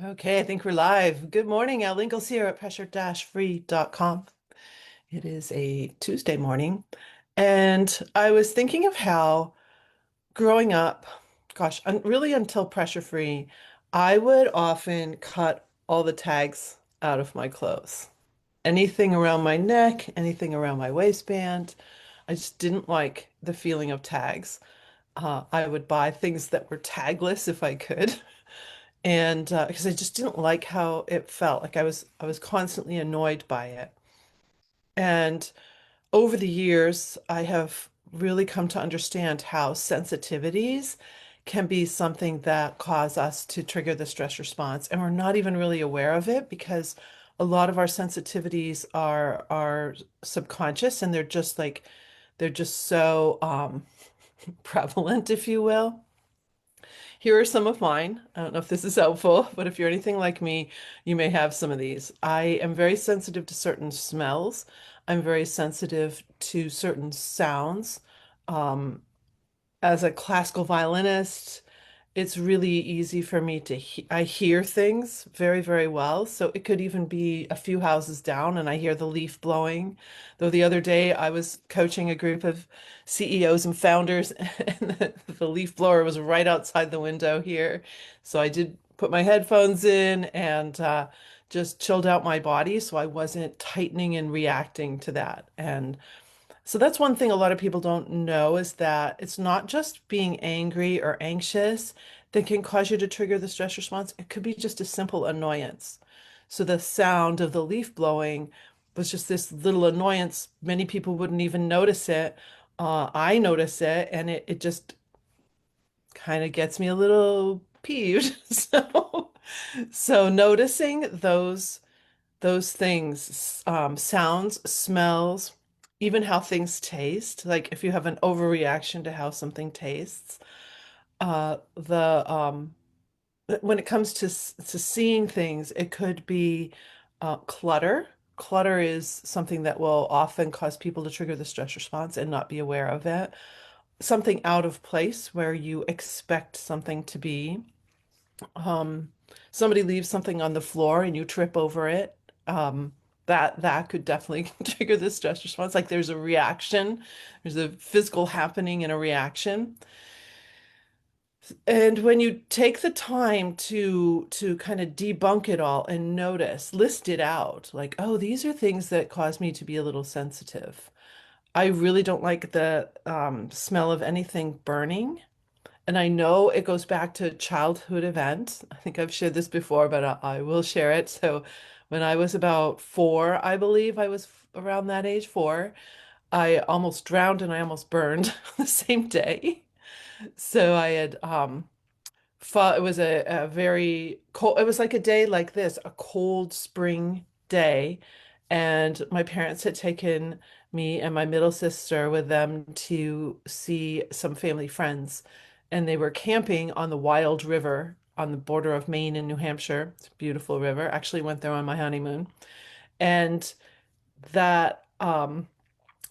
Okay, I think we're live. Good morning, Al Ingles here at pressure-free.com. It is a Tuesday morning, and I was thinking of how growing up, gosh, really until pressure free, I would often cut all the tags out of my clothes. Anything around my neck, anything around my waistband. I just didn't like the feeling of tags. I would buy things that were tagless if I could. And because I just didn't like how it felt, like I was constantly annoyed by it. And over the years, I have really come to understand how sensitivities can be something that cause us to trigger the stress response, and we're not even really aware of it because a lot of our sensitivities are subconscious, and they're just so prevalent, if you will. Here are some of mine. I don't know if this is helpful, but if you're anything like me, you may have some of these. I am very sensitive to certain smells. I'm very sensitive to certain sounds. Um, as a classical violinist, it's really easy for me to I hear things very, very well. So it could even be a few houses down and I hear the leaf blowing. Though the other day I was coaching a group of CEOs and founders and the leaf blower was right outside the window here. So I did put my headphones in and just chilled out my body so I wasn't tightening and reacting to that. And so that's one thing a lot of people don't know is that it's not just being angry or anxious that can cause you to trigger the stress response. It could be just a simple annoyance. So the sound of the leaf blowing was just this little annoyance. Many people wouldn't even notice it. I notice it, and it just kind of gets me a little peeved. So noticing those things, sounds, smells, even how things taste. Like if you have an overreaction to how something tastes, the when it comes to to seeing things, it could be clutter. Clutter is something that will often cause people to trigger the stress response and not be aware of it. Something out of place where you expect something to be. Um, Somebody leaves something on the floor and you trip over it. That could definitely trigger the stress response. Like there's a reaction, there's a physical happening and a reaction. And when you take the time to kind of debunk it all and notice, list it out, like, oh, these are things that cause me to be a little sensitive. I really don't like the smell of anything burning. And I know it goes back to childhood events. I think I've shared this before, but I will share it. So when I was about four, I believe I was around that age, four, I almost drowned and I almost burned the same day. So I had fought, it was a very cold, it was like a day like this, a cold spring day. And my parents had taken me and my middle sister with them to see some family friends. And they were camping on the Wild River on the border of Maine and New Hampshire. It's a beautiful river. Actually went there on my honeymoon. And that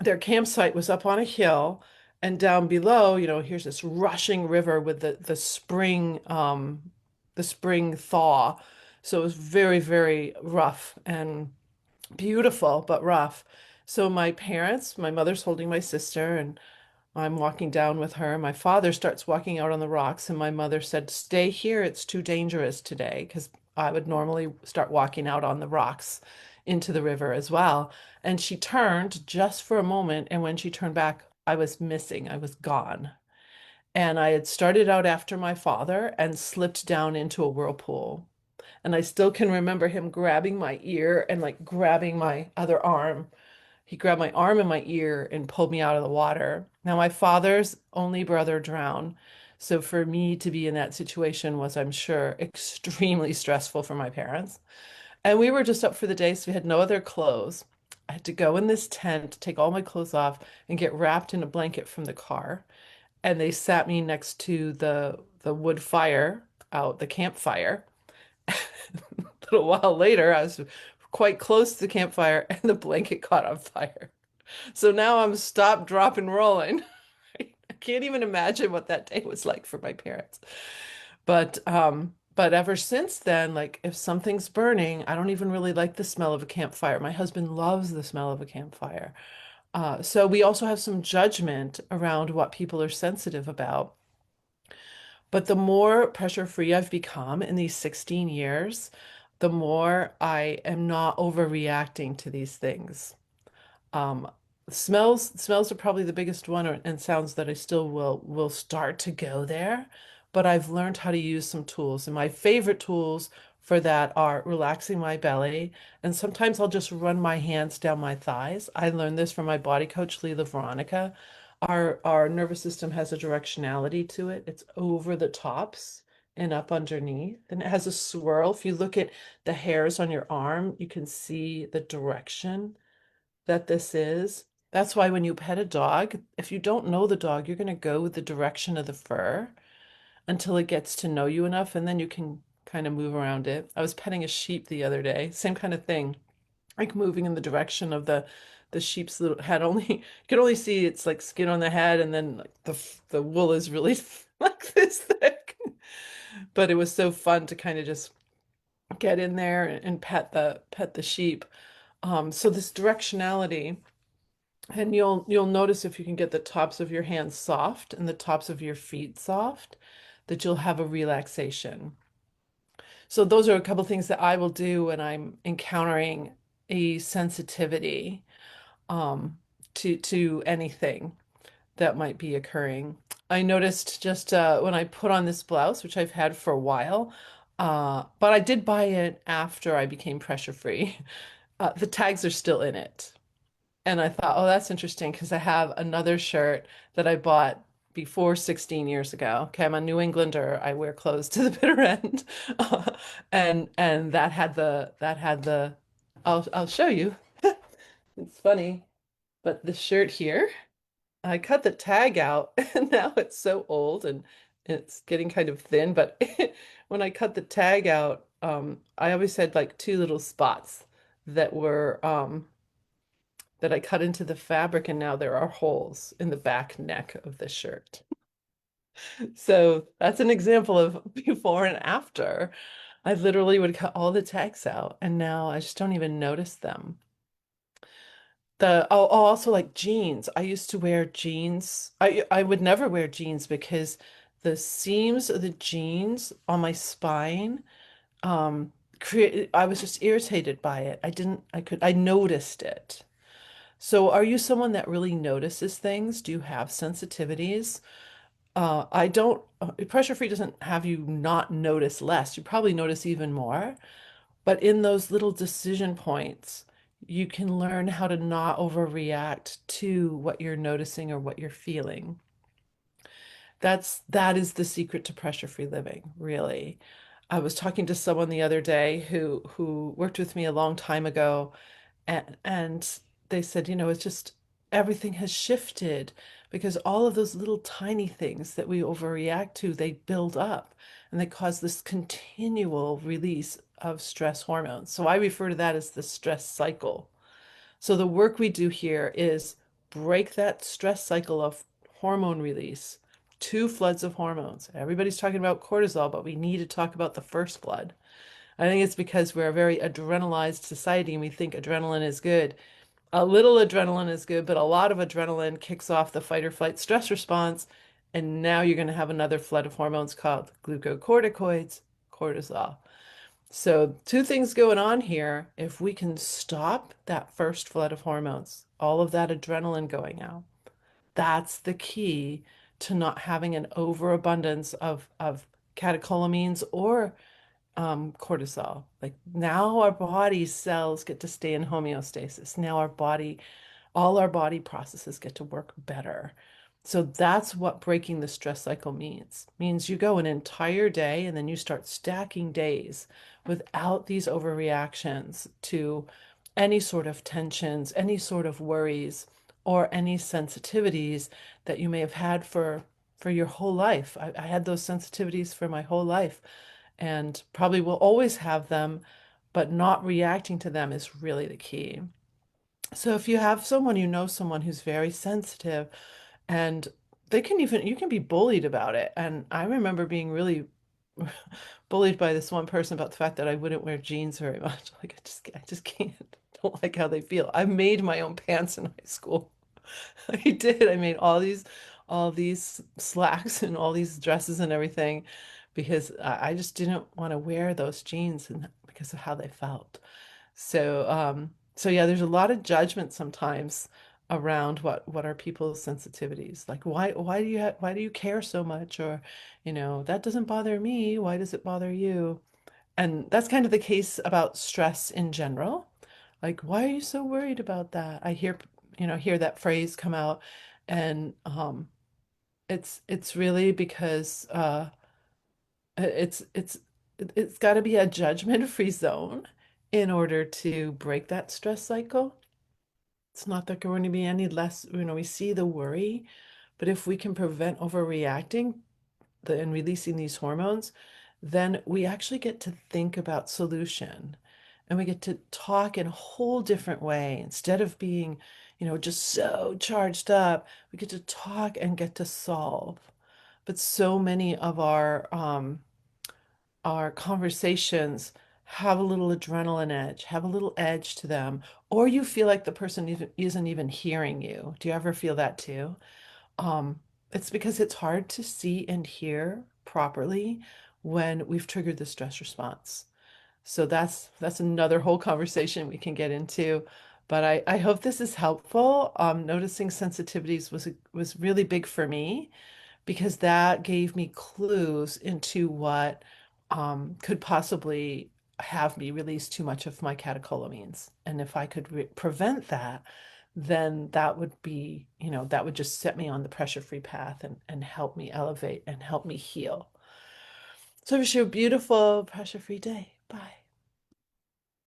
their campsite was up on a hill, and down below, here's this rushing river with the spring thaw. So it was very, very rough and beautiful, but rough. So my mother's holding my sister, and I'm walking down with her. My father starts walking out on the rocks, and my mother said, "Stay here. It's too dangerous today," because I would normally start walking out on the rocks into the river as well. And she turned just for a moment, and when she turned back, I was missing. I was gone. And I had started out after my father and slipped down into a whirlpool. And I still can remember him grabbing my ear and like grabbing my other arm. He grabbed my arm and my ear and pulled me out of the water. Now, my father's only brother drowned. So for me to be in that situation was, I'm sure, extremely stressful for my parents. And we were just up for the day, so we had no other clothes. I had to go in this tent, take all my clothes off, and get wrapped in a blanket from the car. And they sat me next to the wood fire out, the campfire. A little while later, I was quite close to the campfire, and the blanket caught on fire. So now I'm stop, drop, and rolling. I can't even imagine what that day was like for my parents. But But ever since then, like if something's burning, I don't even really like the smell of a campfire. My husband loves the smell of a campfire. So we also have some judgment around what people are sensitive about. But the more pressure-free I've become in these 16 years, the more I am not overreacting to these things. Um, smells are probably the biggest one, and sounds that I still will start to go there. But I've learned how to use some tools, and my favorite tools for that are relaxing my belly, and sometimes I'll just run my hands down my thighs. I learned this from my body coach, Leela Veronica. Our nervous system has a directionality to it. It's over the tops and up underneath, and it has a swirl. If you look at the hairs on your arm, you can see the direction that this is. That's why when you pet a dog, if you don't know the dog, you're going to go with the direction of the fur until it gets to know you enough, and then you can kind of move around it. I was petting a sheep the other day, same kind of thing, like moving in the direction of the sheep's little head. Only you can only see its like skin on the head, and then like the wool is really like this thick. But it was so fun to kind of just get in there and pet the sheep. So this directionality. And you'll notice if you can get the tops of your hands soft and the tops of your feet soft, that you'll have a relaxation. So those are a couple things that I will do when I'm encountering a sensitivity to anything that might be occurring. I noticed just when I put on this blouse, which I've had for a while, but I did buy it after I became pressure free. The tags are still in it. And I thought, oh, that's interesting because I have another shirt that I bought before 16 years ago. Okay, I'm a New Englander. I wear clothes to the bitter end. And that had the I'll show you. It's funny, but the shirt here, I cut the tag out and now it's so old and it's getting kind of thin, but when I cut the tag out, I always had like two little spots that were that I cut into the fabric, and now there are holes in the back neck of the shirt. So that's an example of before and after. I literally would cut all the tags out, and now I just don't even notice them. Also like jeans. I used to wear jeans. I would never wear jeans because the seams of the jeans on my spine create I was just irritated by it. I noticed it. So, are you someone that really notices things? Do you have sensitivities? I don't, pressure free doesn't have you not notice less. You probably notice even more. But in those little decision points, you can learn how to not overreact to what you're noticing or what you're feeling. That is the secret to pressure free living, really. I was talking to someone the other day who worked with me a long time ago, and they said, it's just everything has shifted because all of those little tiny things that we overreact to, they build up and they cause this continual release of stress hormones. So I refer to that as the stress cycle. So the work we do here is break that stress cycle of hormone release, two floods of hormones. Everybody's talking about cortisol, but we need to talk about the first flood. I think it's because we're a very adrenalized society and we think adrenaline is good. A little adrenaline is good, but a lot of adrenaline kicks off the fight or flight stress response. And now you're going to have another flood of hormones called glucocorticoids, cortisol. So, two things going on here. If we can stop that first flood of hormones, all of that adrenaline going out, that's the key to not having an overabundance of catecholamines or cortisol. Like now our body cells get to stay in homeostasis. Now all our body processes get to work better. So that's what breaking the stress cycle means. Means you go an entire day and then you start stacking days without these overreactions to any sort of tensions, any sort of worries, or any sensitivities that you may have had for your whole life. I had those sensitivities for my whole life and probably will always have them, but not reacting to them is really the key. So if you have someone, someone who's very sensitive and you can be bullied about it. And I remember being really bullied by this one person about the fact that I wouldn't wear jeans very much. Like I just can't. Don't like how they feel. I made my own pants in high school. I did. I made all these slacks and all these dresses and everything because I just didn't want to wear those jeans and because of how they felt. So yeah, there's a lot of judgment sometimes around what are people's sensitivities. Like why do you care so much? Or, that doesn't bother me. Why does it bother you? And that's kind of the case about stress in general. Like, why are you so worried about that? I hear that phrase come out, and it's really because it's it's got to be a judgment-free zone in order to break that stress cycle. It's not that going to be any less, we see the worry, but if we can prevent overreacting and releasing these hormones, then we actually get to think about solution and we get to talk in a whole different way. Instead of being, just so charged up, we get to talk and get to solve. But so many of our conversations have a little adrenaline edge, have a little edge to them, or you feel like the person isn't even hearing you. Do you ever feel that too? Um, it's because it's hard to see and hear properly when we've triggered the stress response. So that's another whole conversation we can get into. But I hope this is helpful. Noticing sensitivities was really big for me because that gave me clues into what could possibly have me release too much of my catecholamines. And if I could prevent that, then that would be, that would just set me on the pressure-free path and help me elevate and help me heal. So I wish you a beautiful pressure-free day.